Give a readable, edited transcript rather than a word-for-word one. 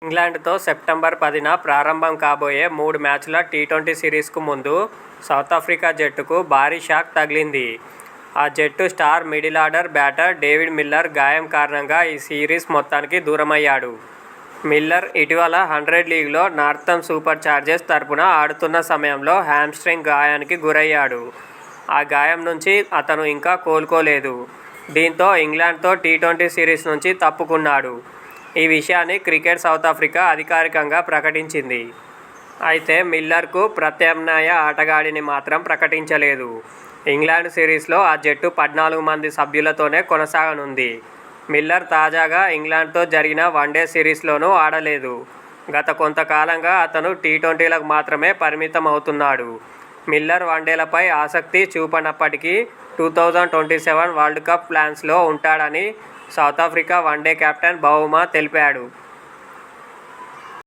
ఇంగ్లాండ్తో September 10న ప్రారంభం కాబోయే 3 మ్యాచ్ల టీ20 సిరీస్కు ముందు సౌతాఫ్రికా జట్టుకు భారీ షాక్ తగిలింది. ఆ జట్టు star middle order batter David Miller గాయం కారణంగా ఈ సిరీస్ మొత్తానికి దూరమయ్యాడు. మిల్లర్ ఇటీవల 100 లీగ్లో నార్థన్ సూపర్ చార్జర్స్ తరపున ఆడుతున్న సమయంలో హ్యామ్స్ట్రింగ్ గాయానికి గురయ్యాడు. ఆ గాయం నుంచి అతను ఇంకా కోలుకోలేదు. దీంతో ఇంగ్లాండ్తో టీ20 సిరీస్ నుంచి తప్పుకున్నాడు. ఈ విషయాన్ని క్రికెట్ సౌతాఫ్రికా అధికారికంగా ప్రకటించింది. అయితే మిల్లర్కు ప్రత్యామ్నాయ ఆటగాడిని మాత్రం ప్రకటించలేదు. ఇంగ్లాండ్ సిరీస్లో ఆ జట్టు 14 మంది సభ్యులతోనే కొనసాగనుంది. మిల్లర్ తాజాగా ఇంగ్లాండ్తో జరిగిన వన్డే సిరీస్లోనూ ఆడలేదు. గత కొంతకాలంగా అతను టీ20లకు మాత్రమే పరిమితం అవుతున్నాడు. మిల్లర్ వన్డేలపై ఆసక్తి చూపనప్పటికీ 2027 వరల్డ్ కప్ ప్లాన్స్లో ఉంటాడని సౌతాఫ్రికా వన్డే కెప్టెన్ బౌమా తెలిపాడు.